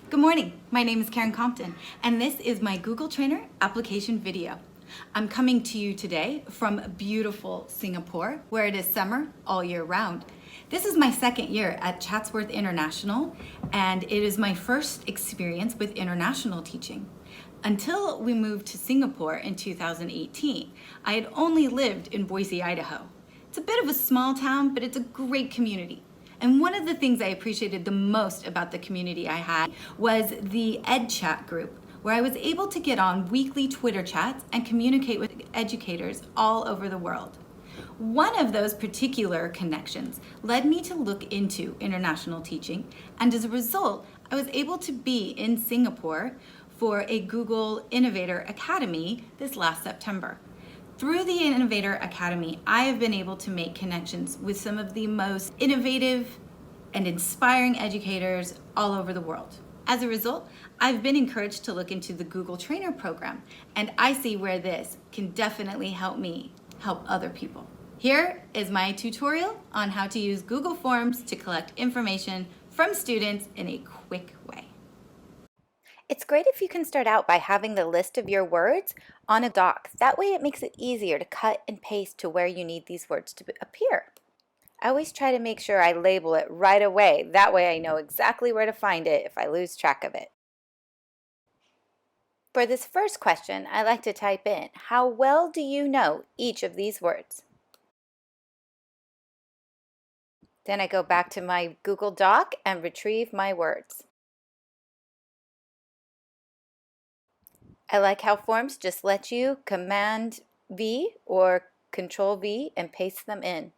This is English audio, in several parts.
Good morning, my name is Karen Compton, and this is my Google Trainer application video. I'm coming to you today from beautiful Singapore, where it is summer all year round. This is my second year at Chatsworth International, and it is my first experience with international teaching. Until we moved to Singapore in 2018, I had only lived in Boise, Idaho. It's a bit of a small town, but it's a great community. And one of the things I appreciated the most about the community I had was the EdChat group, where I was able to get on weekly Twitter chats and communicate with educators all over the world. One of those particular connections led me to look into international teaching, and as a result, I was able to be in Singapore for a Google Innovator Academy this last September. Through the Innovator Academy, I have been able to make connections with some of the most innovative and inspiring educators all over the world. As a result, I've been encouraged to look into the Google Trainer program, and I see where this can definitely help me help other people. Here is my tutorial on how to use Google Forms to collect information from students in a quick way. It's great if you can start out by having the list of your words on a doc. That way it makes it easier to cut and paste to where you need these words to appear. I always try to make sure I label it right away. That way I know exactly where to find it if I lose track of it. For this first question, I like to type in, how well do you know each of these words? Then I go back to my Google Doc and retrieve my words. I like how Forms just let you Command V or Control V and paste them in.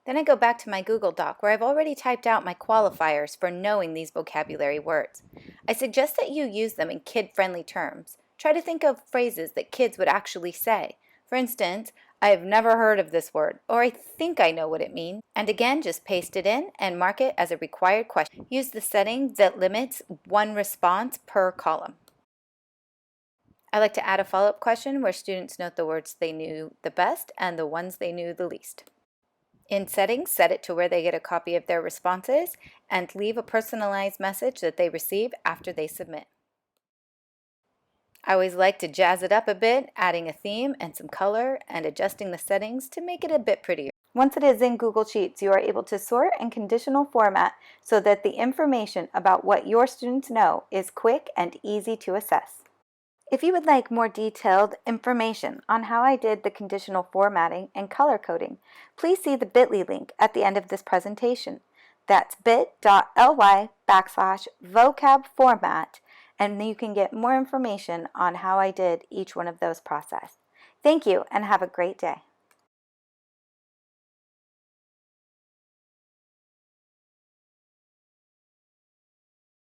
Then I go back to my Google Doc where I've already typed out my qualifiers for knowing these vocabulary words. I suggest that you use them in kid-friendly terms. Try to think of phrases that kids would actually say. For instance, I have never heard of this word, or I think I know what it means. And again, just paste it in and mark it as a required question. Use the setting that limits one response per column. I like to add a follow-up question where students note the words they knew the best and the ones they knew the least. In settings, set it to where they get a copy of their responses and leave a personalized message that they receive after they submit. I always like to jazz it up a bit, adding a theme and some color and adjusting the settings to make it a bit prettier. Once it is in Google Sheets, you are able to sort and conditional format so that the information about what your students know is quick and easy to assess. If you would like more detailed information on how I did the conditional formatting and color coding, please see the bit.ly link at the end of this presentation. That's bit.ly/vocabformat, and you can get more information on how I did each one of those processes. Thank you and have a great day.